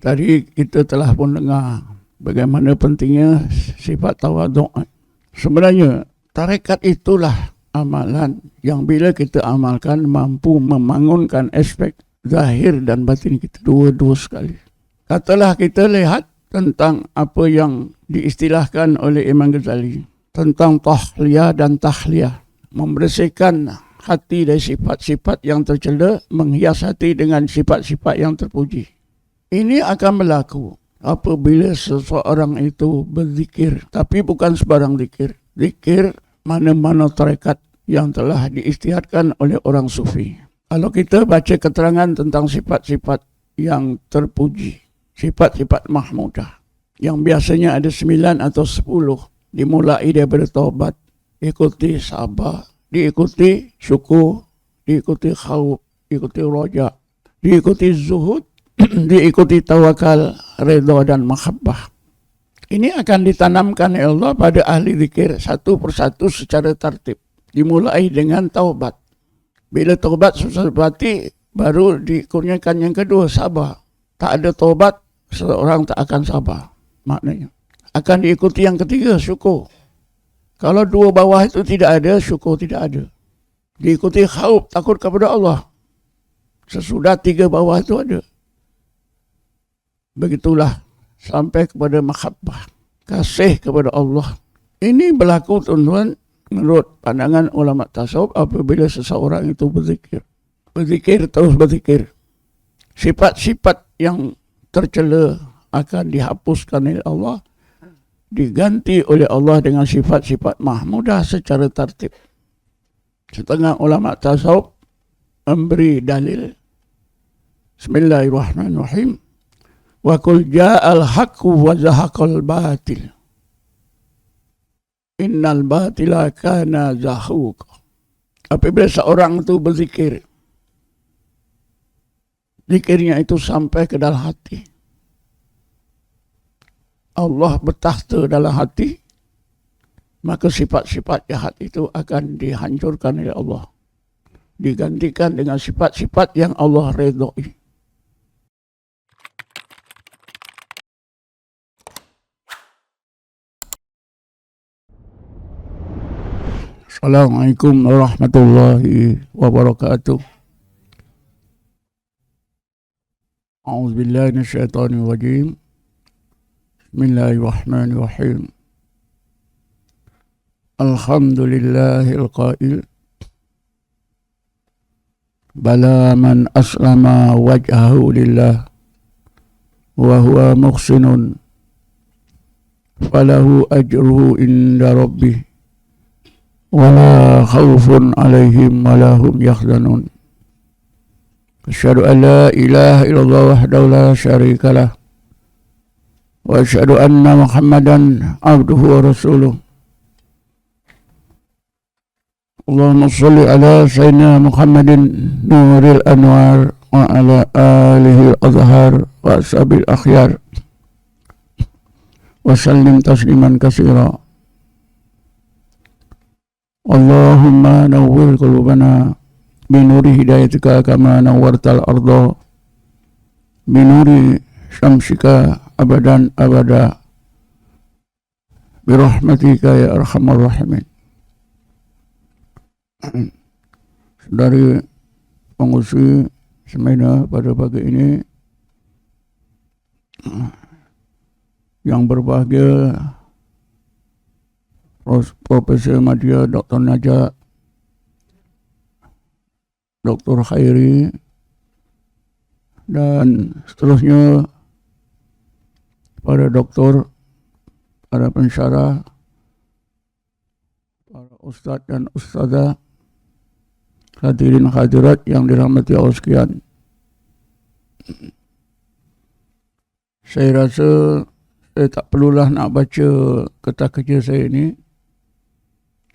Tadi kita telah pun dengar bagaimana pentingnya sifat tawaduk. Sebenarnya tarekat itulah amalan yang bila kita amalkan mampu membangunkan aspek zahir dan batin kita dua-dua sekali. Katalah kita lihat tentang apa yang diistilahkan oleh Imam Ghazali tentang tahliyah dan tahliyah, membersihkan hati dari sifat-sifat yang tercela, menghias hati dengan sifat-sifat yang terpuji. Ini akan berlaku apabila seseorang itu berzikir, tapi bukan sebarang zikir. Zikir mana-mana tarekat yang telah diisytiharkan oleh orang sufi. Kalau kita baca keterangan tentang sifat-sifat yang terpuji, sifat-sifat mahmudah, yang biasanya ada 9 atau 10, dimulai daripada taubat, diikuti sabar, diikuti syukur, diikuti khauf, diikuti roja, diikuti zuhud, diikuti tawakal, redha dan mahabbah. Ini akan ditanamkan oleh Allah pada ahli zikir satu persatu secara tertib. Dimulai dengan taubat. Bila taubat susah berarti baru dikurniakan yang kedua, sabar. Tak ada taubat, seorang tak akan sabar. Maknanya akan diikuti yang ketiga, syukur. Kalau dua bawah itu tidak ada, syukur tidak ada. Diikuti khauf, takut kepada Allah. Sesudah 3 bawah itu ada. Begitulah sampai kepada mahabbah, kasih kepada Allah. Ini berlaku tuan-tuan menurut pandangan ulama tasawuf apabila seseorang itu berzikir. Berzikir, terus berzikir. Sifat-sifat yang tercela akan dihapuskan oleh Allah, diganti oleh Allah dengan sifat-sifat mahmudah secara tertib. Setengah ulama tasawuf memberi dalil. Bismillahirrahmanirrahim. Wa qul ja'al haqqu wa zahaqal batil. Innal batila kana zahuqa. Apabila seorang itu berzikir, zikirnya itu sampai ke dalam hati, Allah bertakhta dalam hati, maka sifat-sifat jahat itu akan dihancurkan oleh Allah, digantikan dengan sifat-sifat yang Allah redai. Assalamualaikum warahmatullahi wabarakatuh. A'udzubillahi minasyaitonir rajim. Bismillahirrahmanirrahim. Alhamdulillahil qail. Bala man aslama wajhahu lillah wa huwa muhsinun falahu ajruhu inda rabbih wala khawfun alaihim wala hum yahzanun. Asyhadu an la ilaha illallah wahdahu la syarika lah wa asyhadu anna Muhammadan abduhu wa rasuluh. Allahumma shalli ala sayyidina Muhammadin nuril anwar wa ala alihi al-azhar wa ashabil akhyar wa sallim tasliman katsira. Allahumma nawwir qulubana binuri hidayatika kama nawwartal arda binuri syamsika abadan abada birahmatika ya arhamar rahimin. Dari pengusi semena pada pagi ini yang berbahagia Profesor Madya Dr. Najak, Dr. Khairi, dan seterusnya para doktor, para pensyarah, para ustadz dan ustadzah, hadirin hadirat yang dirahmati Allah sekalian. Saya rasa saya tak perlulah nak baca kertas kerja saya ini,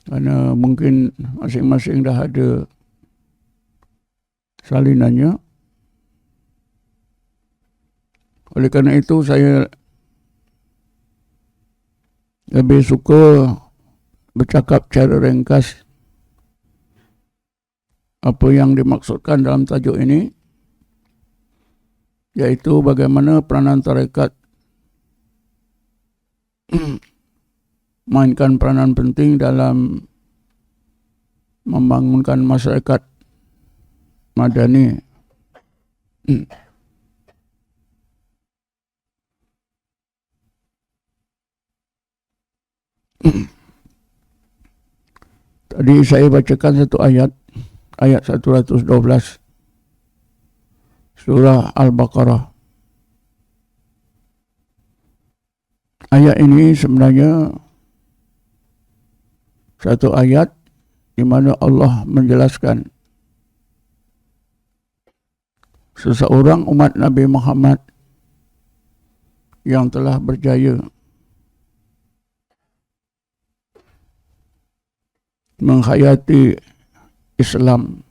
kerana mungkin masing-masing dah ada salinannya. Oleh kerana itu saya lebih suka bercakap secara ringkas apa yang dimaksudkan dalam tajuk ini. yaitu bagaimana peranan tarekat mainkan peranan penting dalam membangunkan masyarakat madani. Tadi saya bacakan satu ayat 112 surah Al-Baqarah. Ayat ini sebenarnya satu ayat di mana Allah menjelaskan seseorang umat Nabi Muhammad yang telah berjaya menghayati Islam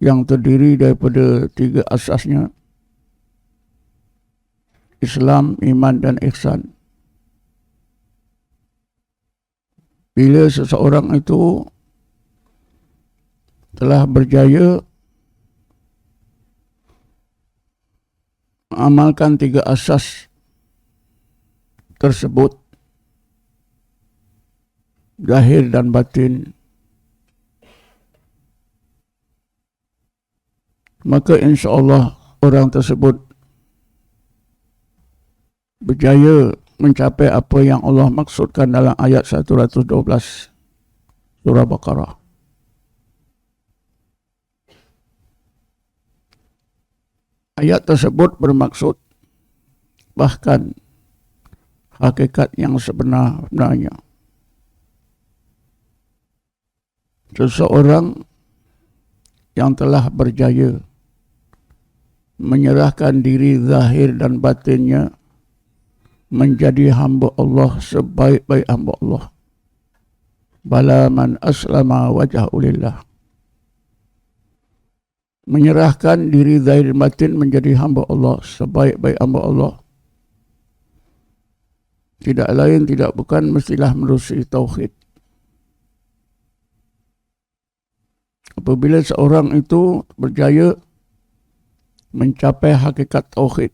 yang terdiri daripada 3 asasnya: Islam, iman dan ihsan. Bila seseorang itu telah berjaya mengamalkan 3 asas tersebut, zahir dan batin, maka insya-Allah orang tersebut berjaya mencapai apa yang Allah maksudkan dalam ayat 112 surah Baqarah. Ayat tersebut bermaksud bahkan hakikat yang sebenarnya. Seseorang yang telah berjaya menyerahkan diri zahir dan batinnya menjadi hamba Allah sebaik-baik hamba Allah. Bala man aslama wajhahu lillah. Menyerahkan diri zahir dan batin menjadi hamba Allah sebaik-baik hamba Allah. Tidak lain tidak bukan mestilah menerusi tauhid. Apabila seorang itu berjaya mencapai hakikat tauhid,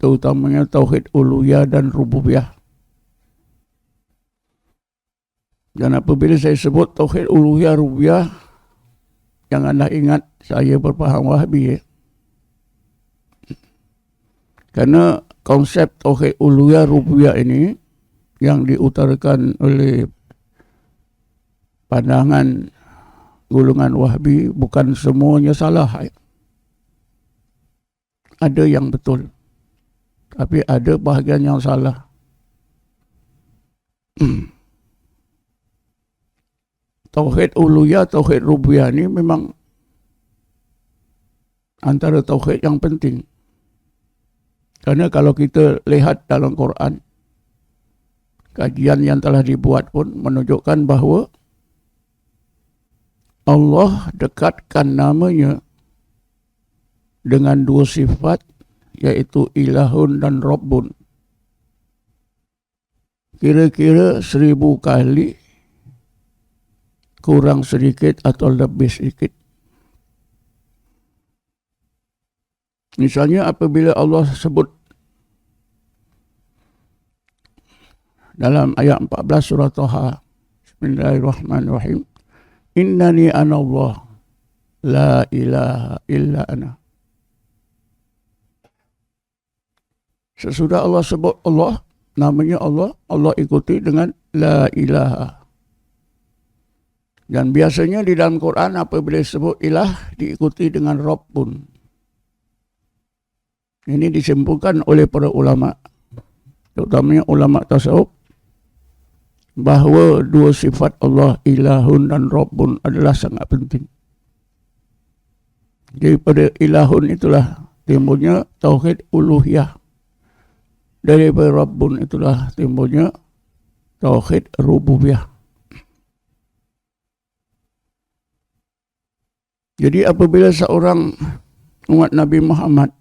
terutamanya tauhid uluhiyah dan rububiyah. Dan apabila saya sebut tauhid uluhiyah rububiyah, janganlah ingat saya berpaham Wahabi. Karena konsep tauhid uluhiyah rububiyah ini yang diutarakan oleh pandangan golongan Wahabi bukan semuanya salah. Ada yang betul, tapi ada bahagian yang salah. Tauhid uluhiyah, tauhid rububiyah ini memang antara tauhid yang penting. Karena kalau kita lihat dalam Quran, kajian yang telah dibuat pun menunjukkan bahawa Allah dekatkan namanya dengan 2 sifat, yaitu ilahun dan rabbun. Kira-kira 1000 kali, kurang sedikit atau lebih sedikit. Misalnya apabila Allah sebut dalam ayat 14 surah Taha, Bismillahirrahmanirrahim, Innani anallah, la ilaha illa ana. Sesudah Allah sebut Allah, namanya Allah, Allah ikuti dengan la ilaha. Dan biasanya di dalam Quran apabila disebut ilah, diikuti dengan Rabbun. Ini disimpulkan oleh para ulama, terutamanya ulama tasawuf, bahawa 2 sifat Allah, ilahun dan Rabbun, adalah sangat penting. Daripada ilahun itulah timbulnya tauhid uluhiyah. Daripada Rabbun itulah timbulnya tauhid rububiyah. Jadi apabila seorang umat Nabi Muhammad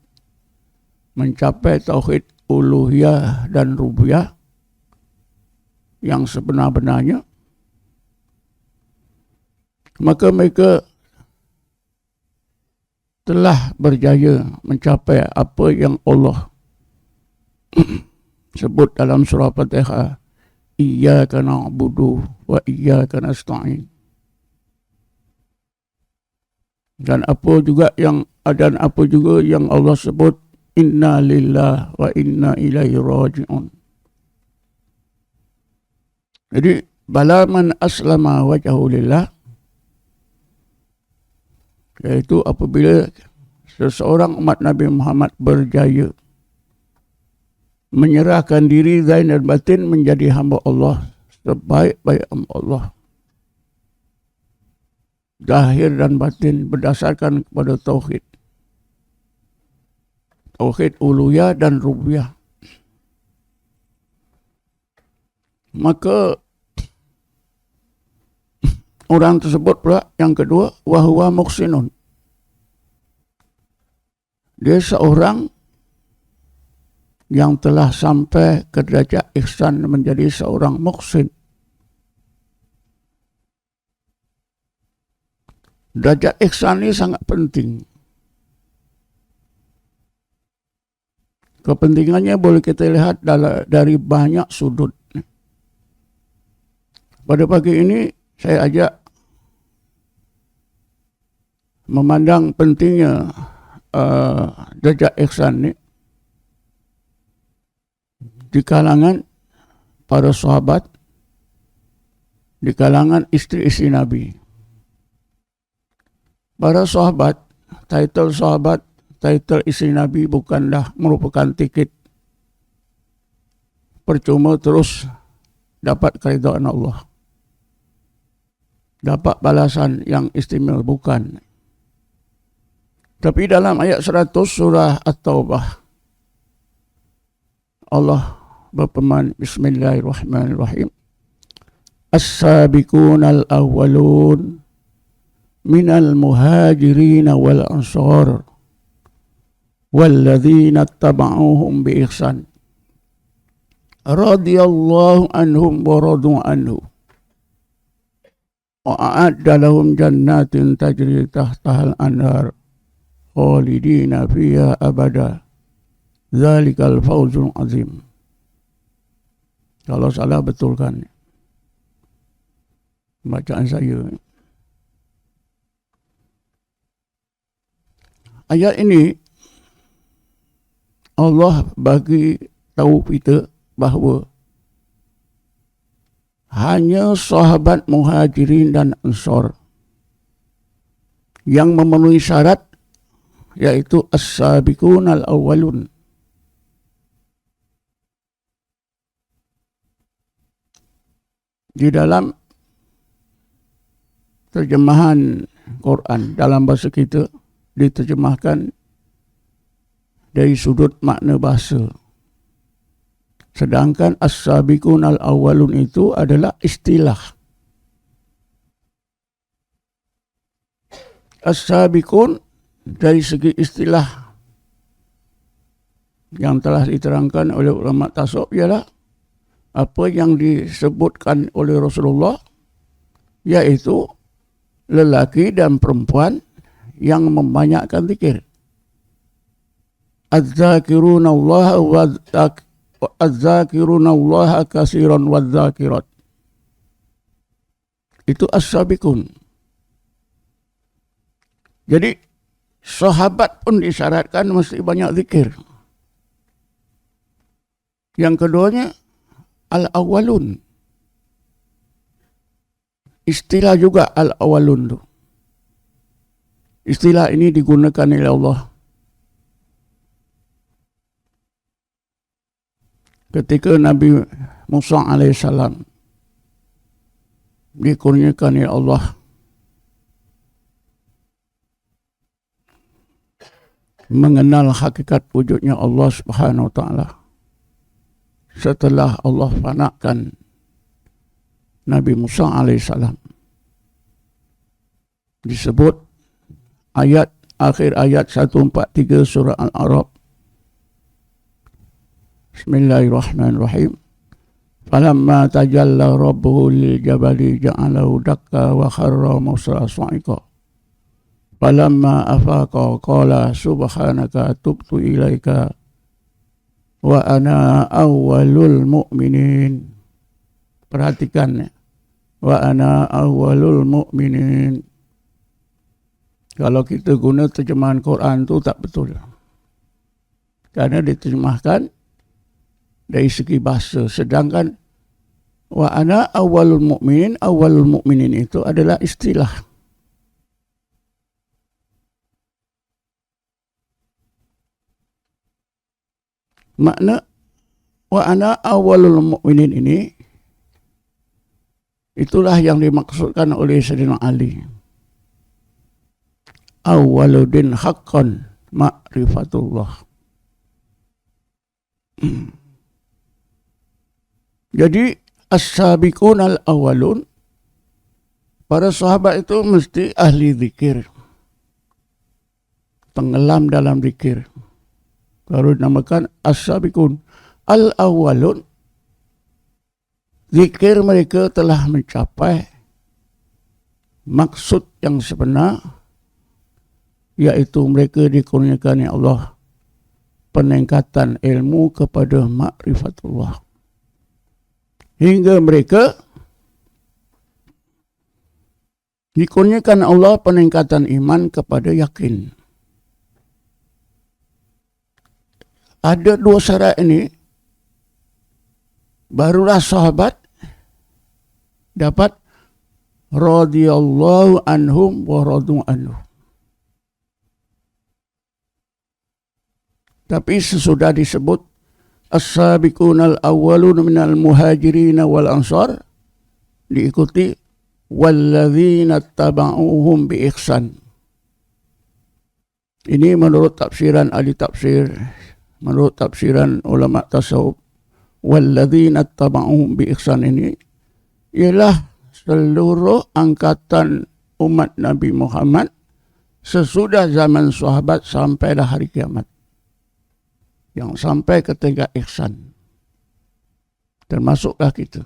mencapai tauhid uluhiyah dan rububiyah yang sebenar-benarnya, maka mereka telah berjaya mencapai apa yang Allah sebut dalam surah Fatihah, iyyaka na'budu wa iyyaka nasta'in. Dan apa juga yang Allah sebut, inna lillahi wa inna ilaihi raji'un. Jadi bala man aslama wajhahu lillah, yaitu apabila seseorang umat Nabi Muhammad berjaya menyerahkan diri zahir dan batin menjadi hamba Allah, sebaik-baik hamba Allah, zahir dan batin berdasarkan kepada tauhid, tauhid uluhiyah dan rububiyah, maka orang tersebut pula yang kedua, wahuwa muhsinun, dia seorang yang telah sampai ke derajat ihsan menjadi seorang muhsin. Derajat ihsan ini sangat penting. Kepentingannya boleh kita lihat dari banyak sudut. Pada pagi ini saya ajak memandang pentingnya derajat ihsan ini di kalangan para sahabat, di kalangan istri-istri Nabi. Para sahabat, title istri Nabi bukanlah merupakan tiket percuma terus dapat keridhaan Allah, dapat balasan yang istimewa, bukan. Tapi dalam ayat 100 surah At-Taubah, Allah berfirman, bismillahirrahmanirrahim, as-sabiqunal awwalun minal muhajirin wal ansar walladzina taba'uhum bi ihsan radhiyallahu anhum wa radu anhu wa a'adda lahum jannatin tajri tahtahal anhar khalidina fiha abada dzalikal fawzul azim. Kalau salah betulkan bacaan saya. Ayat ini Allah bagi tahu kita bahawa hanya sahabat muhajirin dan ansar yang memenuhi syarat, yaitu as-sabiqun al-awwalun. Di dalam terjemahan Quran dalam bahasa kita diterjemahkan dari sudut makna bahasa. Sedangkan as-sabiqun al-awwalun itu adalah istilah. As-sabiqun dari segi istilah yang telah diterangkan oleh ulama tasawuf ialah apa yang disebutkan oleh Rasulullah, yaitu lelaki dan perempuan yang membanyakkan zikir. Az-zakirunallaha katsiran wadz-zakirat. Itu as-sabiqun. Jadi sahabat pun disyaratkan mesti banyak zikir. Yang keduanya al-awwalun. Istilah juga al-awwalun tu. Istilah ini digunakan oleh Allah ketika Nabi Musa alaihissalam dikurniakan oleh Allah mengenal hakikat wujudnya Allah Subhanahu wa taala. Setelah Allah fanakan Nabi Musa alaihissalam, disebut akhir ayat 143 surah Al-A'raf. Bismillahirrahmanirrahim. Falamma tajalla rabbuhu lil jabali ja'alahu dakka wa kharra Musa sa'iqa. falamma afaqa qala subhanaka tubtu ilaika wa ana awwalul mu'minin. Perhatikan ya. Wa ana awwalul mu'minin. Kalau kita guna terjemahan Quran tu tak betul. Karena diterjemahkan dari segi bahasa. Sedangkan wa ana awwalul mu'minin itu adalah istilah. Makna wa ana awwalul mu'minin ini itulah yang dimaksudkan oleh Sayyidina Ali. Awwaluddin haqqan ma'rifatullah. Jadi as-sabiqun al-awwalun, para sahabat itu mesti ahli zikir, tenggelam dalam zikir. Baru dinamakan as-sabiqun al-awwalun. Zikir mereka telah mencapai maksud yang sebenar, iaitu mereka dikurniakan Allah peningkatan ilmu kepada ma'rifatullah. Hingga mereka dikurniakan Allah peningkatan iman kepada yakin. Ada dua syarat ini, barulah sahabat dapat radhiyallahu anhum wa radu anhu. Tapi sesudah disebut as-sabiqunal awwalun minal muhajirin wal ansar, diikuti walladzina taba'uhum bi ihsan. Ini menurut tafsiran ahli tafsir, menurut tafsiran ulama tasawuf, walladzina taba'uhum bi ihsan ini ialah seluruh angkatan umat Nabi Muhammad sesudah zaman sahabat sampailah hari kiamat, yang sampai ke tingkat ihsan. Termasuklah kita.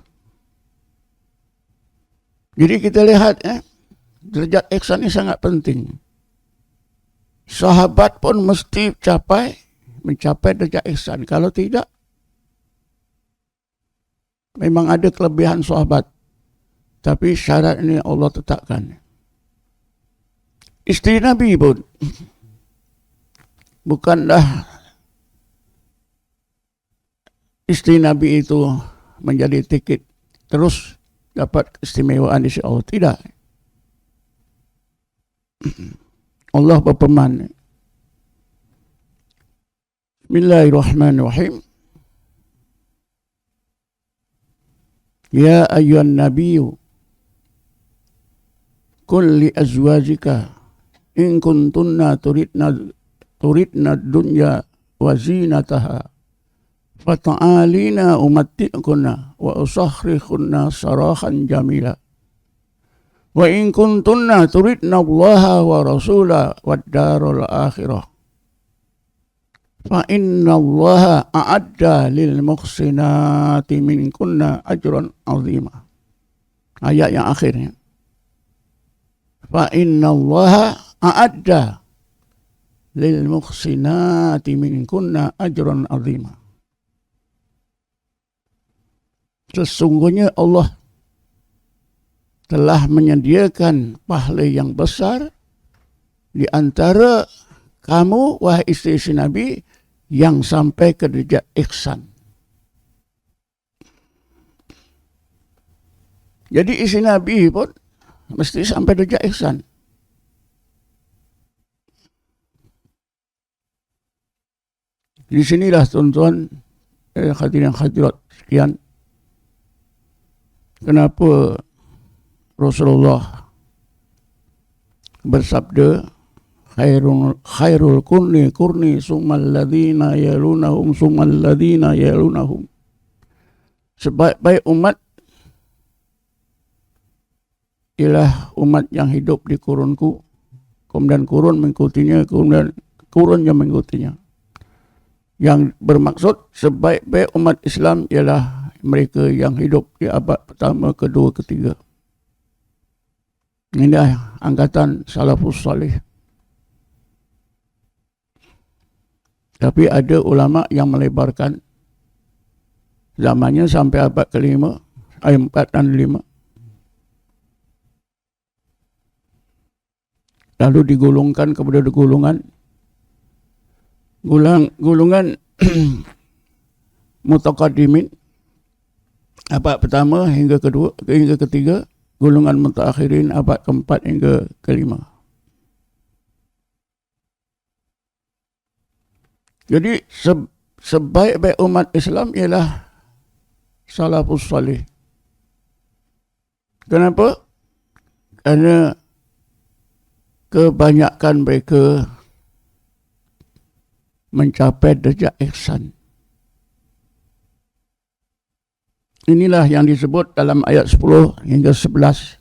Jadi kita lihat derajat ihsan ini sangat penting. Sahabat pun mesti mencapai derajat ihsan. Kalau tidak, memang ada kelebihan sahabat, tapi syarat ini Allah tetapkan. Isteri Nabi pun bukanlah isteri Nabi itu menjadi tiket terus dapat keistimewaan di sisi Allah. Tidak. Allah berfirman, Bismillahirrahmanirrahim. Ya ayyuhan nabiyyu qul li azwajika in kuntunna turidna dunya wa zinataha fata'alina umatti'kunna wa usakhrikhunna sarahan jamila wa in kuntunna turidna allaha wa rasula wad darul akhirah fa inna allaha a'adda lil muhsinati minkunna ajran azima. Ayat yang akhirnya, fa inna allaha a'adda lil muhsinati minkunna ajran azima. Sesungguhnya Allah telah menyediakan pahala yang besar di antara kamu, wahai istri Nabi, yang sampai ke derajat ihsan. Jadi istri Nabi pun mesti sampai derajat ihsan. Di sinilah tuan-tuan, hadirin hadirat sekian, kenapa Rasulullah bersabda, khairul kurni summal ladhina yalunahum. Sebaik-baik umat ialah umat yang hidup di kurunku, kemudian kurun mengikutinya, kemudian kurun yang mengikutinya. Yang bermaksud sebaik-baik umat Islam ialah mereka yang hidup di abad pertama, kedua, ketiga. Inilah angkatan salafus salih. Tapi ada ulama yang melebarkan zamannya sampai abad ke-5, 4 dan 5. Lalu digulungkan kepada golongan mutaqaddimin, abad pertama hingga ketiga, golongan mutaakhirin abad keempat hingga kelima. Jadi sebaik-baik umat Islam ialah salafus salih. Kenapa? Kerana kebanyakan mereka mencapai derajat ihsan. Inilah yang disebut dalam ayat 10 hingga 11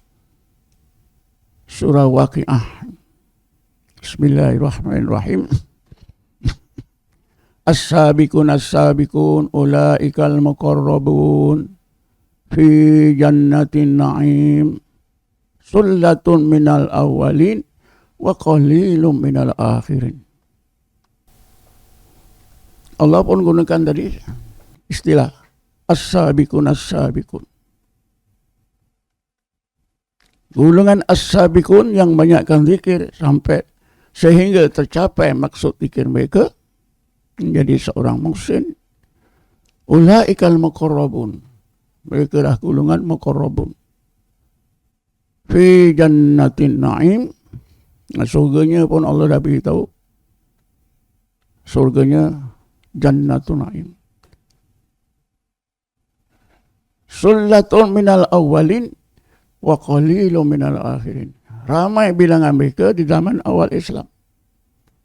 surah Waqiah. Bismillahirrahmanirrahim. As-sabiqun ulaikal muqarrabun fi jannatin na'im sullatun minal awwalin wa qalilun minal akhirin. Allah pun gunakan tadi istilah as-sabiqun. Golongan as-sabiqun yang banyakkan zikir sampai sehingga tercapai maksud zikir mereka, menjadi seorang muhsin. Ulaikal muqarrabun, mereka dah golongan muqarrabun. Fi jannatin na'im, surganya pun Allah dah beritahu. Surganya jannatun na'im. Sullatun minal awwalin wa qalilun minal akhirin. Ramai bilangan mereka di zaman awal Islam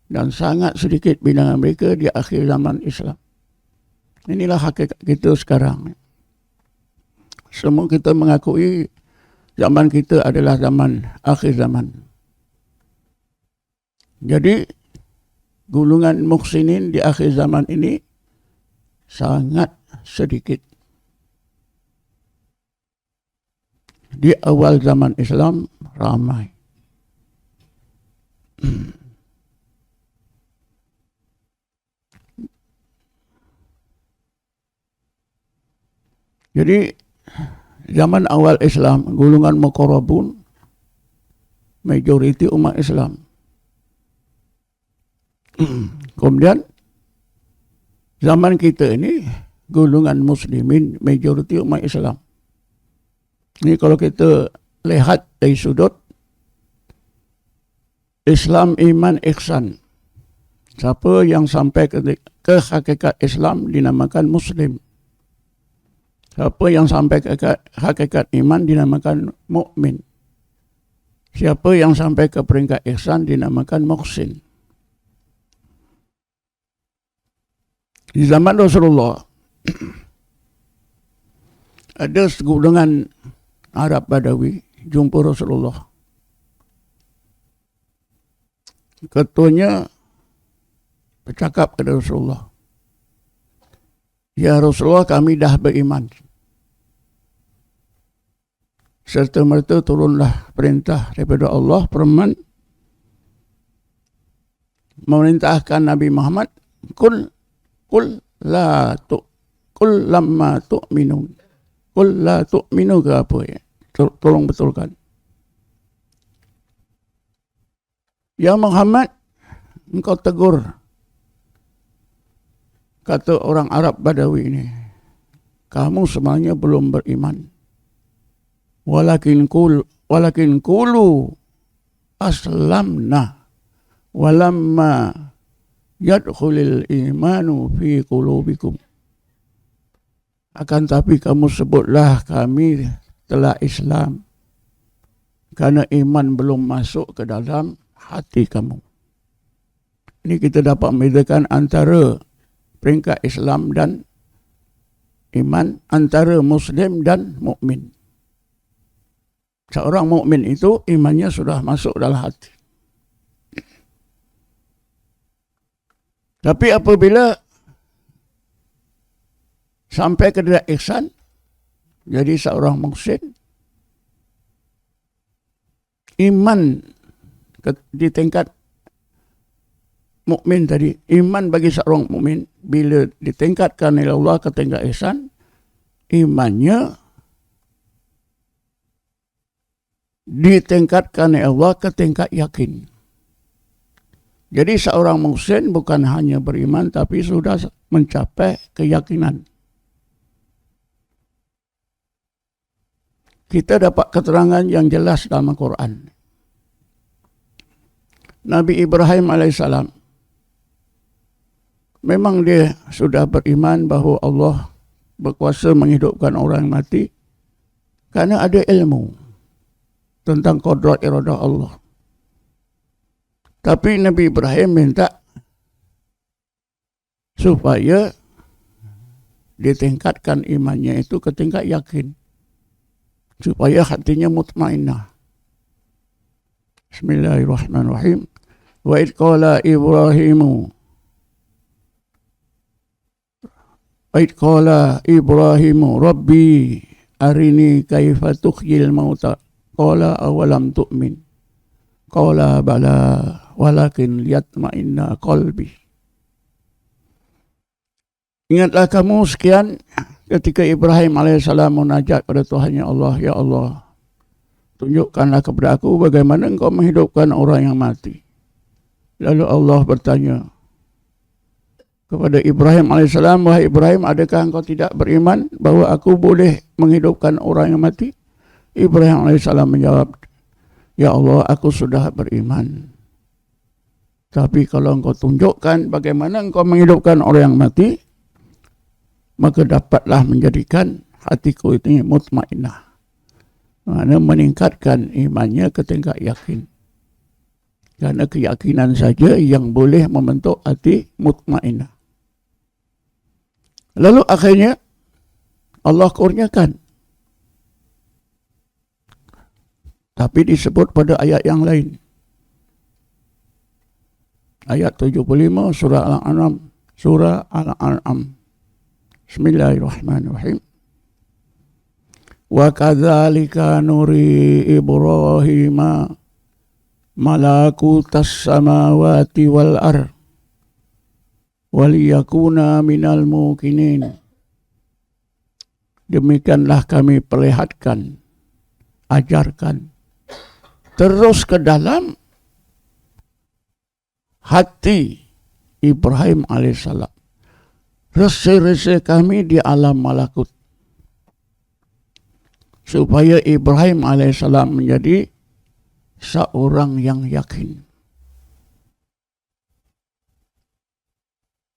dan sangat sedikit bilangan mereka di akhir zaman Islam. Inilah hakikat kita sekarang. Semua kita mengakui zaman kita adalah zaman akhir zaman. Jadi golongan muhsinin di akhir zaman ini sangat sedikit. Di awal zaman Islam ramai. Jadi zaman awal Islam, golongan muqarrabun majoriti umat Islam. Kemudian zaman kita ini golongan muslimin majoriti umat Islam. Ini kalau kita lihat dari sudut Islam, iman, ihsan. Siapa yang sampai ke hakikat Islam dinamakan muslim. Siapa yang sampai ke hakikat iman dinamakan mukmin. Siapa yang sampai ke peringkat ihsan dinamakan muhsin. Di zaman Rasulullah ada segolongan Arab Badawi jumpa Rasulullah. Ketuanya bercakap kepada Rasulullah, "Ya Rasulullah, kami dah beriman. Serta merta turunlah perintah daripada Allah, firman memerintahkan Nabi Muhammad, kul lamma tu'minun. Kul la tu'minu ke apa ya? Tolong betulkan. Ya Muhammad, engkau tegur," kata orang Arab Badawi ini, "kamu sebenarnya belum beriman. Walakin qulu aslamna walamma yadkhulil imanu fi qulubikum." Akan tapi kamu sebutlah kami telah Islam karena iman belum masuk ke dalam hati kamu. Ini kita dapat membedakan antara peringkat Islam dan iman, antara muslim dan mukmin. Seorang mukmin itu imannya sudah masuk dalam hati. Tapi apabila sampai ke derajat ihsan, jadi seorang muhsin, iman di tingkat mukmin tadi, iman bagi seorang mukmin bila ditingkatkan oleh Allah ke tingkat ihsan, imannya ditingkatkan oleh Allah ke tingkat yakin. Jadi seorang muslim bukan hanya beriman tapi sudah mencapai keyakinan. Kita dapat keterangan yang jelas dalam Al-Quran. Nabi Ibrahim alaihissalam memang dia sudah beriman bahawa Allah berkuasa menghidupkan orang yang mati karena ada ilmu tentang kodrat iradah Allah. Tapi Nabi Ibrahim minta supaya ditingkatkan imannya itu ke tingkat yakin, supaya hatinya mutmainnah. Bismillahirrahmanirrahim. Wa idh qala Ibrahimu Rabbi arini kaifa tuhyil mauta qala awalam tu'min qala bala walakin liyatma'inna qalbi. Ingatlah kamu sekian ketika Ibrahim alaihissalam munajat pada Tuhannya Allah, ya Allah, tunjukkanlah kepada aku bagaimana engkau menghidupkan orang yang mati. Lalu Allah bertanya kepada Ibrahim alaihissalam, wahai Ibrahim, adakah engkau tidak beriman bahawa aku boleh menghidupkan orang yang mati? Ibrahim alaihissalam menjawab, ya Allah, aku sudah beriman. Tapi kalau engkau tunjukkan bagaimana engkau menghidupkan orang yang mati, maka dapatlah menjadikan hatiku ini mutmainnah. Mana meningkatkan imannya ke tingkat yakin. Karena keyakinan saja yang boleh membentuk hati mutmainnah. Lalu akhirnya Allah kurniakan. Tapi disebut pada ayat yang lain. Ayat 75 surah Al-An'am. Bismillahirrahmanirrahim. Wa kadzalika nuri Ibrahima malakutas samawati wal ardh waliyakuna minal muqinin. Demikianlah kami perlihatkan, ajarkan terus ke dalam hati Ibrahim alaihissalam resi-resi kami di alam malakut, supaya Ibrahim alaihissalam menjadi seorang yang yakin.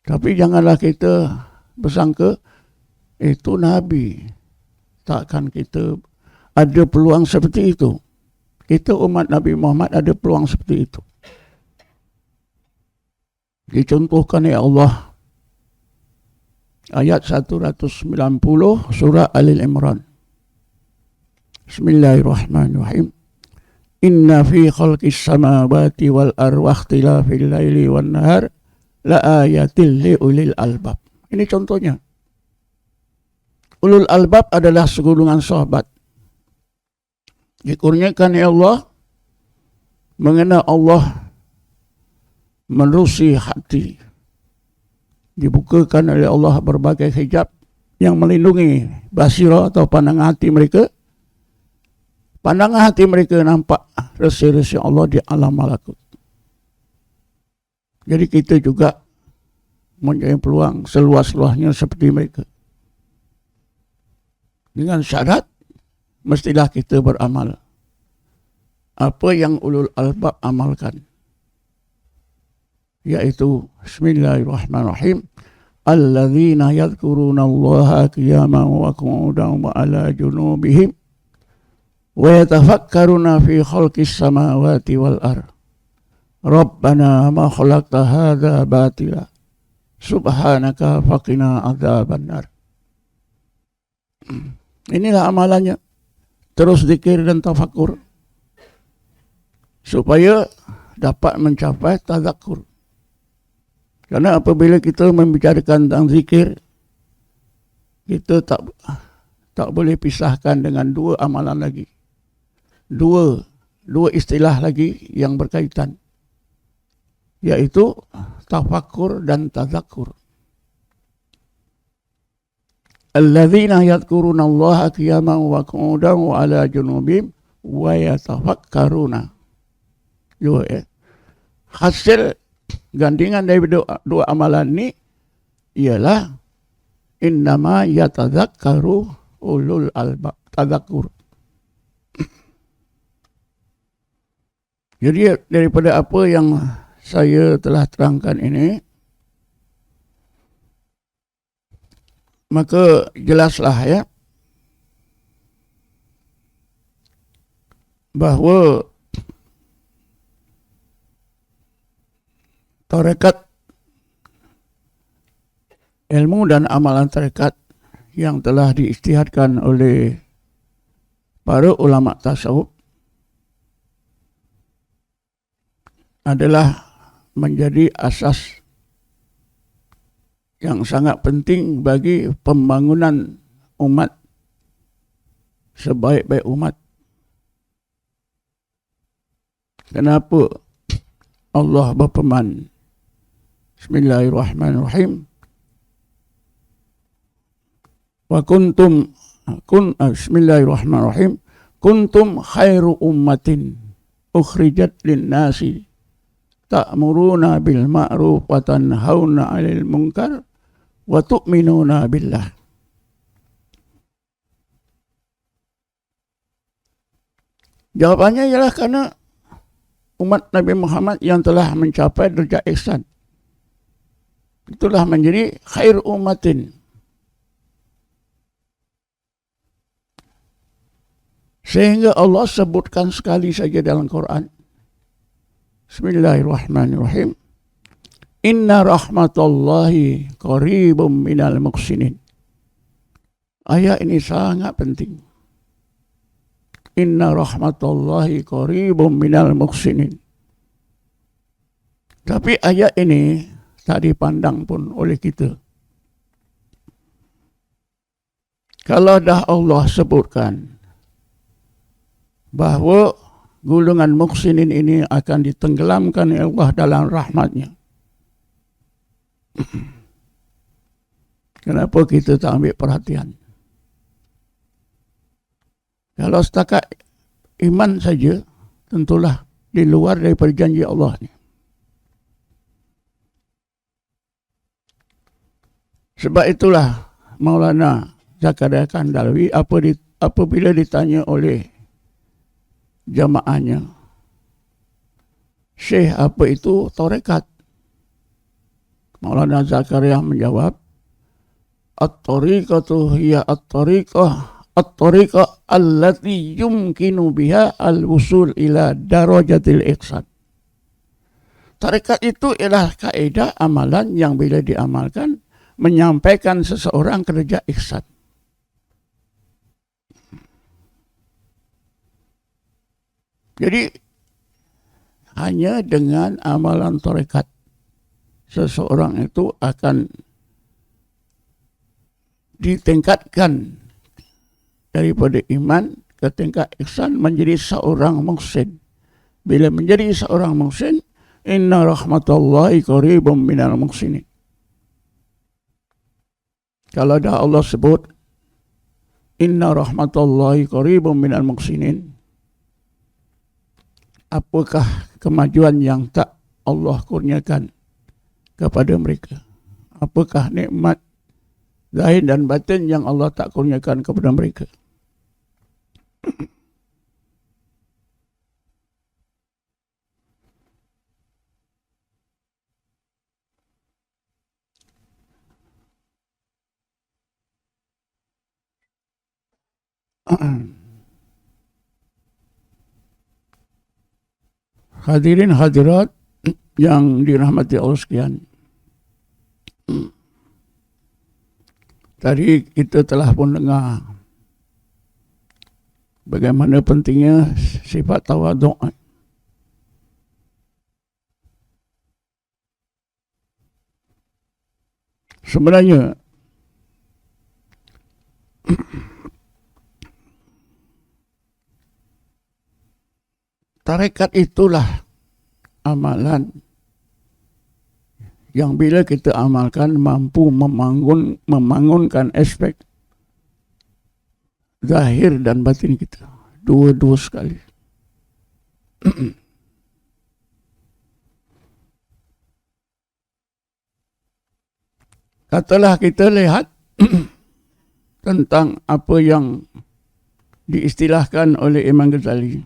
Tapi janganlah kita bersangka itu Nabi, takkan kita ada peluang seperti itu. Kita umat Nabi Muhammad ada peluang seperti itu. Dicontohkan oleh Allah ayat 190 surah Al-Imran. Bismillahirrahmanirrahim. Inna fi khalqis samawati wal ardi wa ikhtilafil laili wan nahar la ayatil li ulil albab. Ini contohnya. Ulul albab adalah segolongan sahabat. Dikurniakan oleh Allah mengenal Allah menerusi hati. Dibukakan oleh Allah berbagai hijab yang melindungi basirah atau pandangan hati mereka. Pandangan hati mereka nampak resi-resi Allah di alam malakut. Jadi kita juga mempunyai peluang seluas-luasnya seperti mereka. Dengan syarat, mestilah kita beramal apa yang ulul albab amalkan. Yaitu Bismillahirrahmanirrahim. Alladzina yadhkuruna Allaha qiyaman wa qu'udan wa ala junubihim wa yatafakkaruna fi khalqis samawati wal ardh. Rabbana ma khalaqta hadza batila subhanaka faqina adzabannar. Inilah amalannya. Terus zikir dan tafakur supaya dapat mencapai tadzakur. Karena apabila kita membicarakan tentang zikir, kita tak boleh pisahkan dengan dua amalan lagi. Dua istilah lagi yang berkaitan. Yaitu tafakur dan tadzakur. Alladzina yadhkuruna Allaha qiyaman wa qu'udan wa ala junubihim wa yatafakkaruna. Hasil gandingan dari dua amalan ini ialah innama yatadzakkaru ulul albab, tadzakur. Jadi daripada apa yang saya telah terangkan ini, maka jelaslah ya bahawa tarekat ilmu dan amalan tarekat yang telah diijtihadkan oleh para ulama tasawuf adalah menjadi asas yang sangat penting bagi pembangunan umat sebaik-baik umat. Kenapa Allah berfirman, Bismillahirrahmanirrahim, Bismillahirrahmanirrahim, kuntum khairu ummatin ukhrijat lin-nasi ta'muruna bil ma'ruf wa tanhauna 'anil munkar wa tu'minuna billah. Jawabannya ialah karena umat Nabi Muhammad yang telah mencapai derajat ihsan. Itulah menjadi khair ummatin. Sehingga Allah sebutkan sekali saja dalam Quran. Bismillahirrahmanirrahim. Inna rahmatullahi qaribum minal muhsinin. Ayat ini sangat penting. Inna rahmatullahi qaribum minal muhsinin. Tapi ayat ini tak dipandang pun oleh kita. Kalau dah Allah sebutkan bahawa golongan muhsinin ini akan ditenggelamkan oleh Allah dalam rahmatnya, kenapa kita tak ambil perhatian? Kalau setakat iman saja, tentulah di luar daripada janji Allah ni. Sebab itulah Maulana Zakaria Kandalawi apabila ditanya oleh jamaahnya, Syekh, apa itu tarekat? Maulana Zakaria menjawab, At-tariqatu hiya at-tariqah allati yumkinu biha al-wusul ila darajatil ihsan. Tarekat itu ialah kaedah amalan yang bila diamalkan menyampaikan seseorang ke derajat ihsan. Jadi hanya dengan amalan tarekat seseorang itu akan ditingkatkan daripada iman ke tingkat ihsan menjadi seorang muhsin. Bila menjadi seorang muhsin, inna rahmatullahi qaribum minal muhsinin. Kalau dah Allah sebut inna rahmatullahi qaribum minal muhsinin, apakah kemajuan yang tak Allah kurniakan kepada mereka? Apakah nikmat zahir dan batin yang Allah tak kurniakan kepada mereka? Hadirin hadirat yang dirahmati Allah sekalian, tadi kita telah pun dengar bagaimana pentingnya sifat tawaduk. Sebenarnya tarekat itulah amalan yang bila kita amalkan mampu memangunkan aspek zahir dan batin kita. Dua-dua sekali. Katalah kita lihat tentang apa yang diistilahkan oleh Imam Ghazali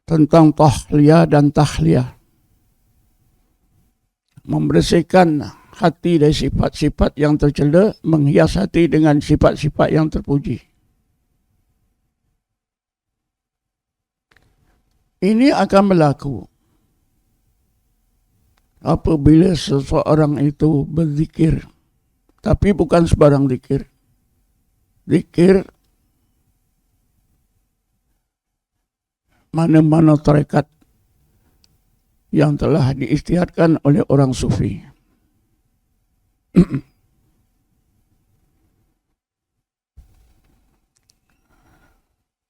tentang tahliyah dan tahliyah. Membersihkan hati dari sifat-sifat yang tercela, menghias hati dengan sifat-sifat yang terpuji. Ini akan berlaku apabila seseorang itu berzikir, tapi bukan sebarang zikir. Zikir mana-mana tarekat yang telah diistiadatkan oleh orang sufi.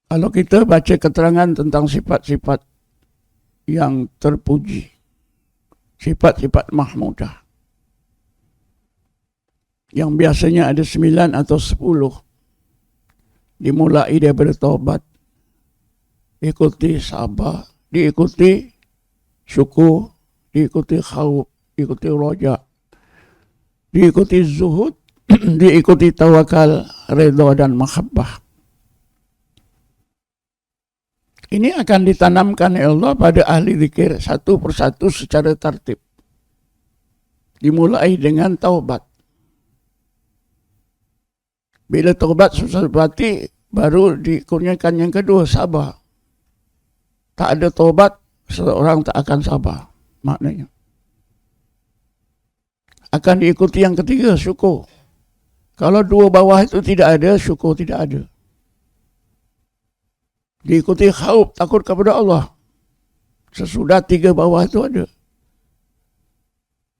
Kalau kita baca keterangan tentang sifat-sifat yang terpuji, sifat-sifat mahmudah, yang biasanya ada 9 atau 10, dimulai daripada taubat, diikuti sabar, diikuti syukur, diikuti khauf, diikuti roja, diikuti zuhud, diikuti tawakal, redha dan mahabbah. Ini akan ditanamkan oleh Allah pada ahli zikir satu persatu secara tertib. Dimulai dengan taubat. Bila taubat susah berarti baru dikurniakan yang kedua, sabar. Tak ada taubat, seorang tak akan sabar. Maknanya. Akan diikuti yang ketiga, syukur. Kalau dua bawah itu tidak ada, syukur tidak ada. Diikuti khauf, takut kepada Allah. Sesudah 3 bawah itu ada.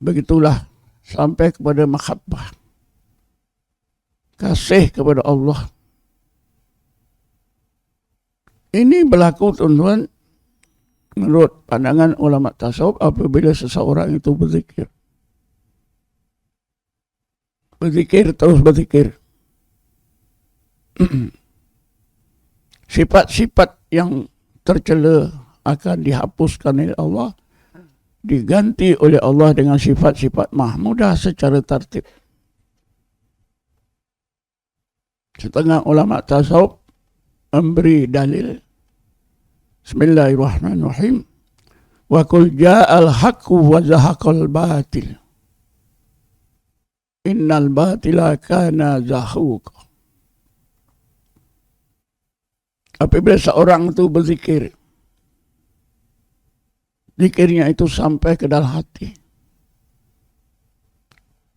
Begitulah sampai kepada mahabbah. Kasih kepada Allah. Ini berlaku, tuan-tuan, menurut pandangan ulama tasawuf apabila seseorang itu berzikir. Berzikir, terus berzikir. Sifat-sifat yang tercela akan dihapuskan oleh Allah, diganti oleh Allah dengan sifat-sifat mahmudah secara tertib. Setengah ulama tasawuf memberi dalil. Bismillahirrahmanirrahim. Wa qul ja'al haqqu wa zahaqal batil. Innal batila kana zahuqa. Apabila seorang itu berzikir, zikirnya itu sampai ke dalam hati,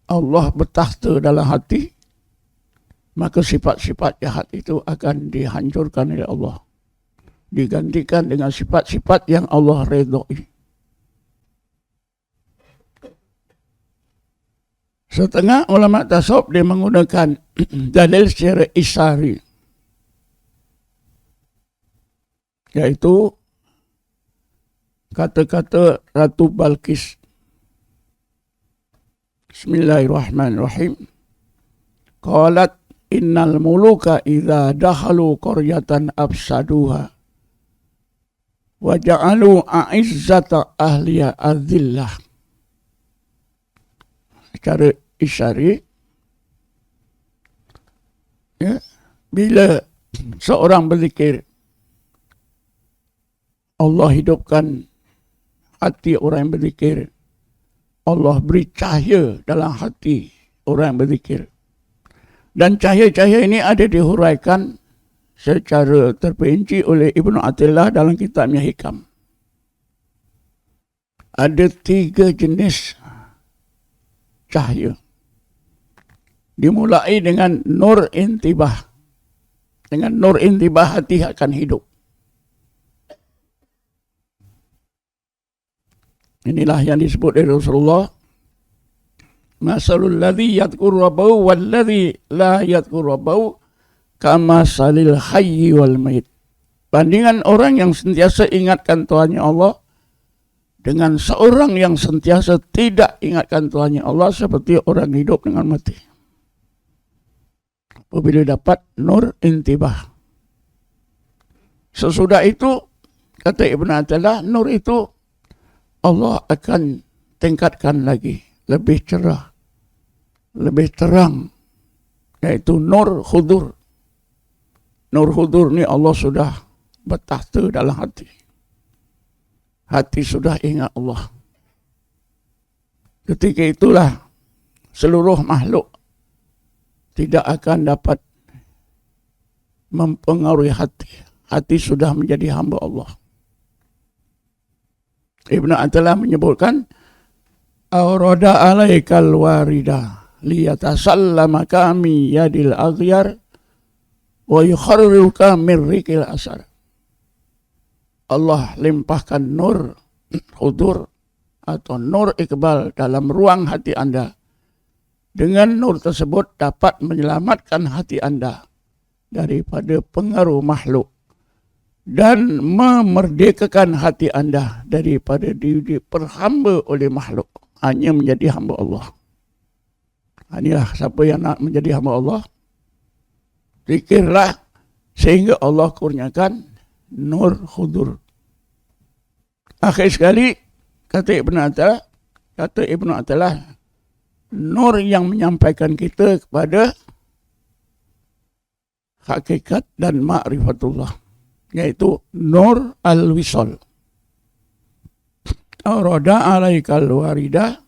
Allah bertakhta dalam hati, maka sifat-sifat jahat itu akan dihancurkan oleh Allah, digantikan dengan sifat-sifat yang Allah redai. Setengah ulama tasawuf dia menggunakan dalil secara isyari, yaitu kata-kata Ratu Balqis. Bismillahirrahmanirrahim. Qalat innal muluka idza dakhalu qaryatan afsaduha wa ja'alu a'izzata ahliya adzillah. Secara isyari, ya, bila seorang berzikir, Allah hidupkan hati orang yang berzikir. Allah beri cahaya dalam hati orang yang berzikir. Dan cahaya-cahaya ini ada dihuraikan secara terperinci oleh Ibnu Athilah dalam kitabnya Hikam. Ada 3 jenis cahaya. Dimulai dengan nur intibah. Dengan nur intibah hati akan hidup. Inilah yang disebut oleh Rasulullah. Masalul ladzi yadhkuru rabbahu wal ladzi la yadhkuru rabbahu kama salil hayyi wal mayit. Bandingan orang yang sentiasa ingatkan Tuhannya Allah dengan seorang yang sentiasa tidak ingatkan Tuhannya Allah seperti orang hidup dengan mati. Apabila dapat nur intibah. Sesudah itu, kata Ibn Athaillah, nur itu Allah akan tingkatkan lagi, lebih cerah, lebih terang, yaitu nur khudur. Nur khudur ni Allah sudah bertahta dalam hati. Hati sudah ingat Allah. Ketika itulah seluruh makhluk tidak akan dapat mempengaruhi hati. Hati sudah menjadi hamba Allah. Ibn Athaillah menyebutkan, Aurada alaikal warida liyatasallama kami yadil aghyar wa yukharriruka mirrikil asar. Allah limpahkan nur hudur atau nur iqbal dalam ruang hati anda. Dengan nur tersebut dapat menyelamatkan hati anda daripada pengaruh makhluk dan memerdekakan hati anda daripada diperhamba oleh makhluk. Hanya menjadi hamba Allah. Inilah siapa yang nak menjadi hamba Allah. Zikirlah sehingga Allah kurniakan nur khudur. Akhir sekali, kata Ibn Athaillah, nur yang menyampaikan kita kepada hakikat dan ma'rifatullah, yaitu nur al-wisal. Arada alaikal warida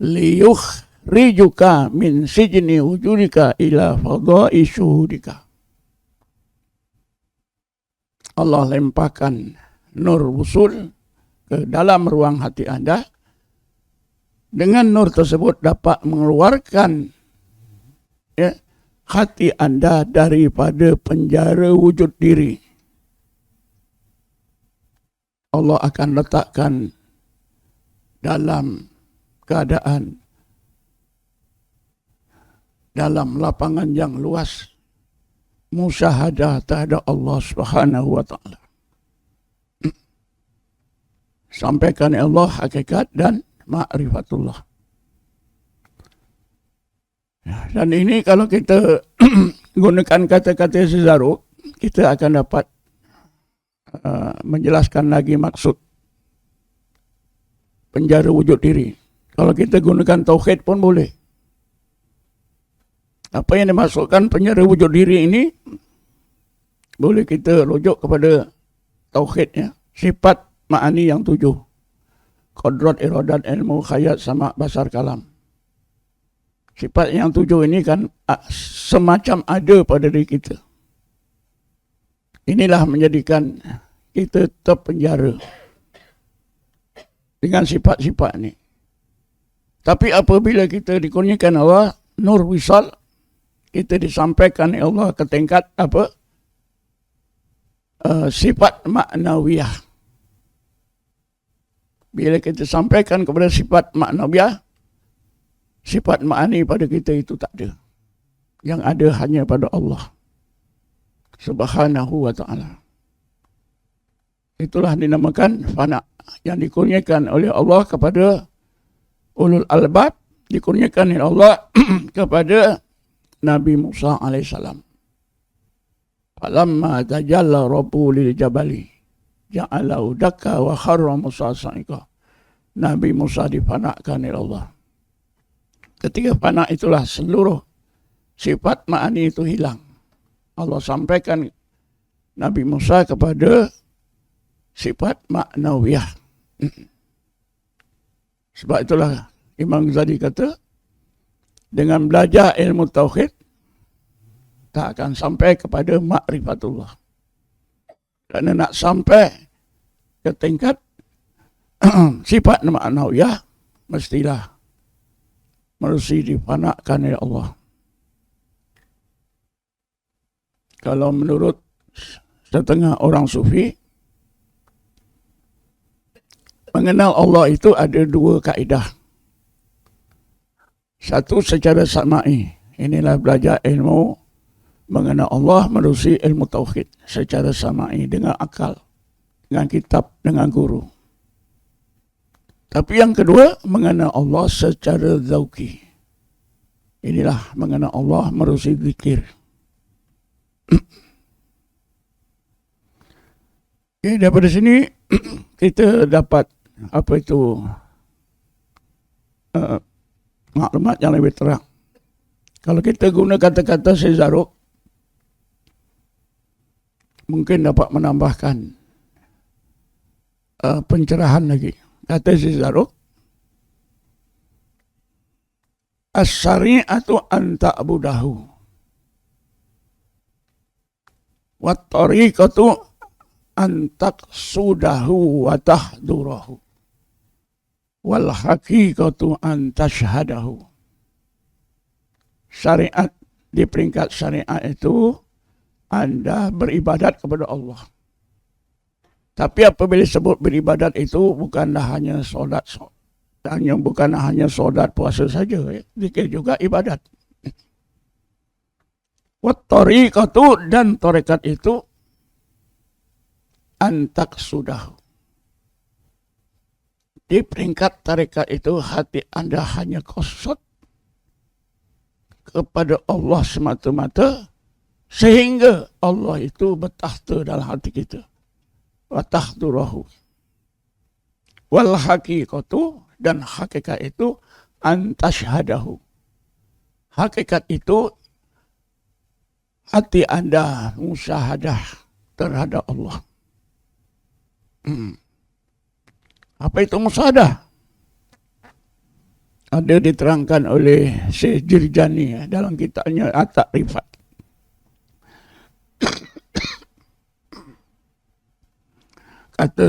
liyukhrijuka min sijni wujudika ila fadai syuhudika. Allah lempahkan nur wusul ke dalam ruang hati anda. Dengan nur tersebut dapat mengeluarkan hati anda daripada penjara wujud diri. Allah akan letakkan dalam keadaan dalam lapangan yang luas musyahadah terhadap Allah Subhanahu wa taala. Sampaikan Allah hakikat dan ma'rifatullah. Dan ini kalau kita gunakan kata-kata Cicero, kita akan dapat menjelaskan lagi maksud penjara wujud diri. Kalau kita gunakan tauhid pun boleh. Apa yang dimaksudkan penjara wujud diri ini, boleh kita rujuk kepada tauhidnya. Sifat ma'ani yang 7. Qadrat, iradat, ilmu, khayat, sama, basar, kalam. Sifat yang 7 ini kan semacam ada pada diri kita. Inilah menjadikan kita terpenjara dengan sifat-sifat ini. Tapi apabila kita dikurniakan Allah nur wisal, kita disampaikan oleh Allah ke tingkat apa? Sifat maknawiyah. Bila kita sampaikan kepada sifat maknawiyah, sifat ma'ani pada kita itu tak ada. Yang ada hanya pada Allah Subhanahu wa ta'ala. Itulah dinamakan fana, yang dikurniakan oleh Allah kepada ulul albab, dikurniakan oleh Allah kepada Nabi Musa alaihissalam. Falamma tajalla rabbu lil jabali ja'alahu dakka wa kharra Musa sa'iqa. Nabi Musa difanakan oleh Allah. Ketika fana itulah seluruh sifat ma'ani itu hilang. Allah sampaikan Nabi Musa kepada sifat maknawiyah. Sebab itulah Imam Ghazali kata, dengan belajar ilmu tauhid tak akan sampai kepada ma'rifatullah. Kerana nak sampai ke tingkat sifat maknawiyah, mestilah mesti difanakan oleh Allah. Kalau menurut setengah orang sufi, mengenal Allah itu ada 2 kaedah. Satu secara sama'i. Inilah belajar ilmu mengenal Allah melalui ilmu tauhid secara sama'i, dengan akal, dengan kitab, dengan guru. Tapi yang kedua, mengenal Allah secara zauki. Inilah mengenal Allah melalui zikir. Okay, daripada sini kita dapat apa itu maklumat yang lebih terang. Kalau kita guna kata-kata Syazaruk, mungkin dapat menambahkan pencerahan lagi. Kata Syazaruk, as-syari'atu an ta'budahu wa tariqatu an taqsudahu wa tahdurahu wal haqiqatu an tashhadahu. Syariat, di peringkat syariat itu Anda beribadat kepada Allah. Tapi apabila disebut beribadat itu bukanlah hanya solat, bukan hanya solat puasa saja, zikir juga ibadat. Wat tariqatu, dan tarekat itu antak sudah. Di peringkat tarekat itu hati Anda hanya kosot kepada Allah semata-mata, sehingga Allah itu bertahta dalam hati kita. Wa tahdurahu. Wal haqiqatu, dan hakikat itu antashhadahu. Hakikat itu hati Anda musyahadah terhadap Allah. Apa itu musyahadah? Ada diterangkan oleh Syekh Jirjani dalam kitabnya At-Ta'rifat. Kata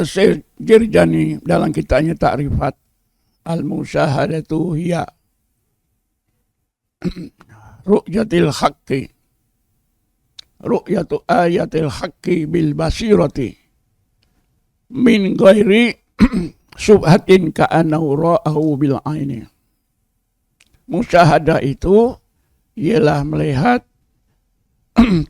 Syekh Jirjani dalam kitabnya Ta'rifat, al-musyahadatu hiya ru'yatil haqqi, ru'yatu ayatil haqqi bil basirati min ghairi subhatin ka'annahu ra'ahu bil aini. Musyahadah itu ialah melihat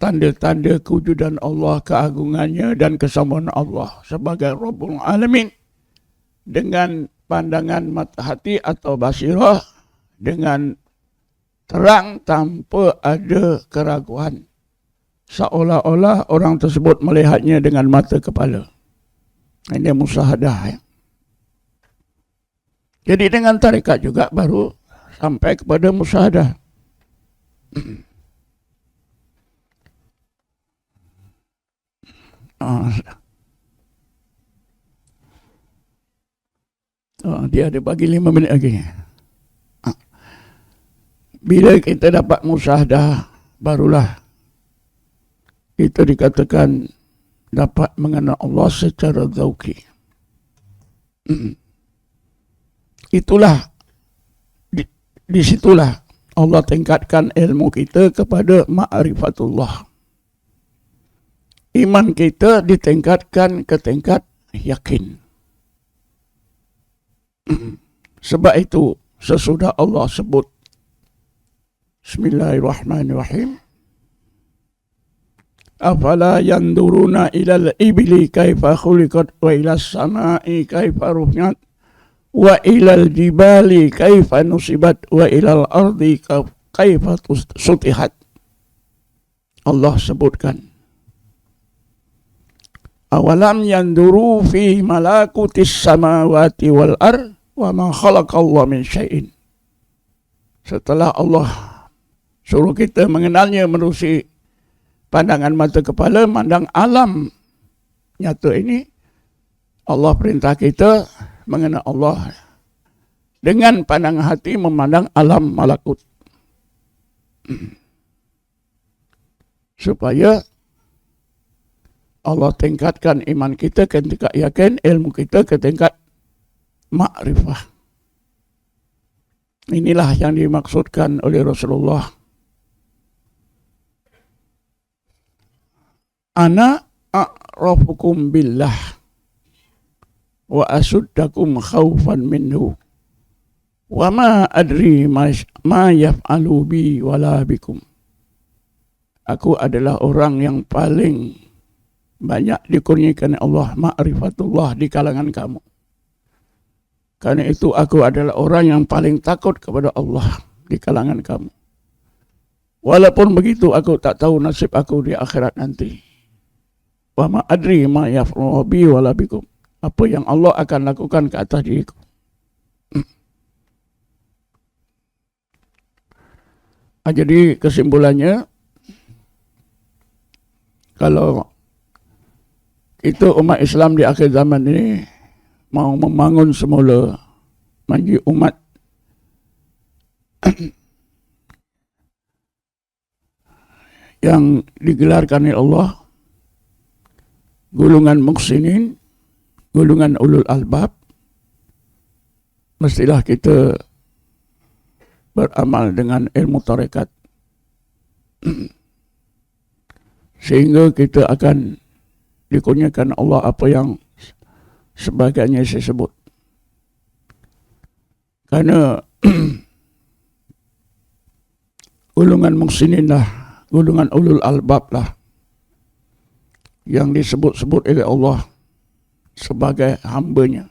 tanda-tanda kewujudan Allah, keagungannya dan kesamaan Allah sebagai Rabbul Alamin dengan pandangan mata hati atau basirah, dengan terang tanpa ada keraguan, seolah-olah orang tersebut melihatnya dengan mata kepala. Ini musyahadah, ya. Jadi dengan tarekat juga baru sampai kepada musyahadah. Dia ada bagi 5 minit lagi. Bila kita dapat musyahadah, barulah kita dikatakan dapat mengenal Allah secara zauki. Itulah, disitulah Allah tingkatkan ilmu kita kepada ma'rifatullah. Iman kita ditingkatkan ke tingkat yakin. Sebab itu sesudah Allah sebut Bismillahirrahmanirrahim, afala yanduruna ilal ibli kaifa khuliqat wa ilas samai kaifa rufi'at wa ilal jibali kaifa nusibat wa ilal ardi kaifa sutihat. Allah sebutkan, awalam yanduru fi malakutis samawati wal ar wa ma khalaqallahu min syai'in. Setelah Allah suruh kita mengenalnya melalui pandangan mata kepala, mandang alam nyata ini, Allah perintah kita mengenal Allah dengan pandangan hati, memandang alam malakut, supaya Allah tingkatkan iman kita ke tingkat yakin, ilmu kita ke tingkat ma'rifah. Inilah yang dimaksudkan oleh Rasulullah. Ana a'rafukum billah wa asuddakum khawfan minhu wa ma adri ma yaf'alu bi wala bikum. Aku adalah orang yang paling banyak dikurniakan Allah ma'rifatullah di kalangan kamu. Karena itu aku adalah orang yang paling takut kepada Allah di kalangan kamu. Walaupun begitu aku tak tahu nasib aku di akhirat nanti. Wa ma adri ma yaf'alu bi wala bikum. Apa yang Allah akan lakukan ke atas diriku. Jadi kesimpulannya, kalau itu umat Islam di akhir zaman ini mau membangun semula menjadi umat yang digelarkan oleh Allah, golongan muhsinin, golongan ulul albab, mestilah kita beramal dengan ilmu tarekat sehingga kita akan dikurniakan Allah apa yang sebagainya saya sebut. Karena golongan muhsinin lah, golongan ulul albab lah yang disebut-sebut oleh Allah sebagai hambanya.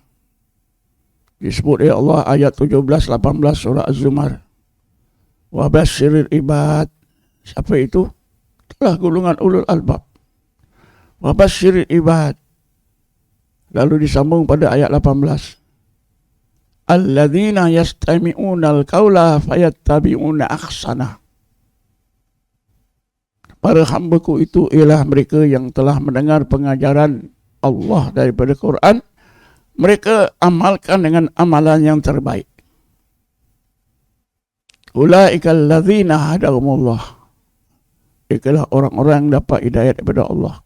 Disebut oleh Allah ayat 17-18 surah Az-Zumar. Wa basyiril ibad. Siapa itu? Itulah golongan ulul albab. Wa basyiril ibad. Lalu disambung pada ayat 18. Alladzina yastami'una al-qawla fayattabi'una ahsana. Para hambaku itu ialah mereka yang telah mendengar pengajaran Allah daripada Quran. Mereka amalkan dengan amalan yang terbaik. Ulaika alladzina hadahumullah. Ikalah orang-orang yang dapat hidayah daripada Allah.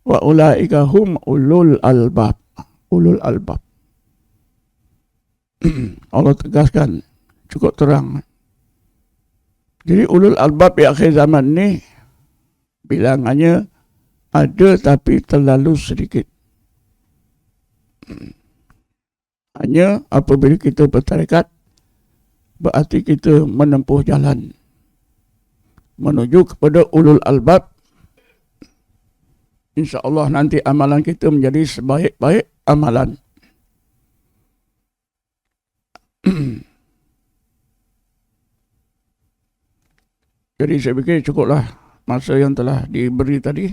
Wa ulaika hum ulul albab. Ulul albab. Allah tegaskan cukup terang. Jadi ulul albab di akhir zaman ni bilangannya ada tapi terlalu sedikit. Hanya apabila kita bertarekat, berarti kita menempuh jalan menuju kepada ulul albab. InsyaAllah nanti amalan kita menjadi sebaik-baik amalan. Jadi saya fikir cukuplah masa yang telah diberi tadi,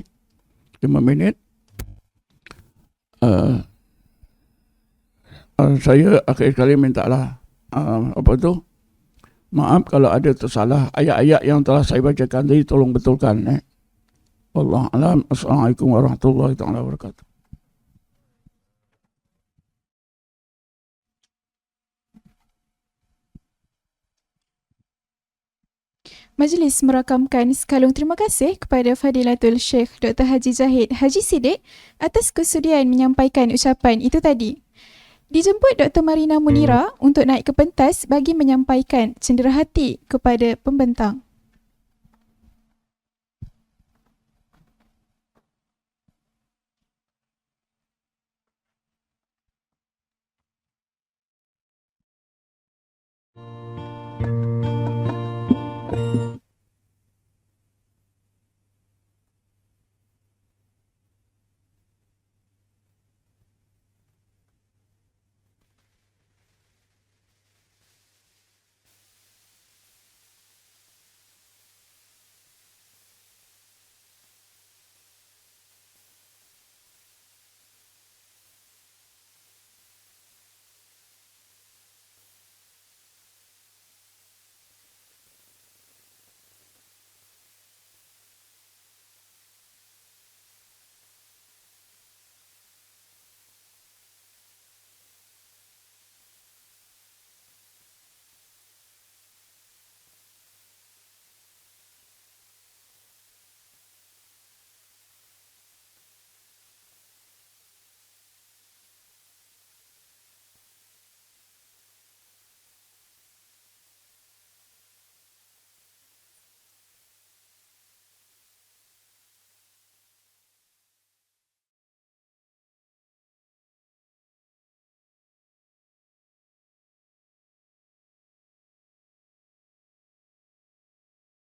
5 minit. Saya akhir kali mintalah maaf kalau ada tersalah. Ayat-ayat yang telah saya bacakan tadi tolong betulkan. Wallahu a'lam. Assalamualaikum warahmatullahi wabarakatuh. Majlis merakamkan sekalung terima kasih kepada Fadilatul Syekh Dr. Haji Zahid Haji Siddiq atas kesudian menyampaikan ucapan itu tadi. Dijemput Dr. Marina Munira untuk naik ke pentas bagi menyampaikan cenderahati kepada pembentang.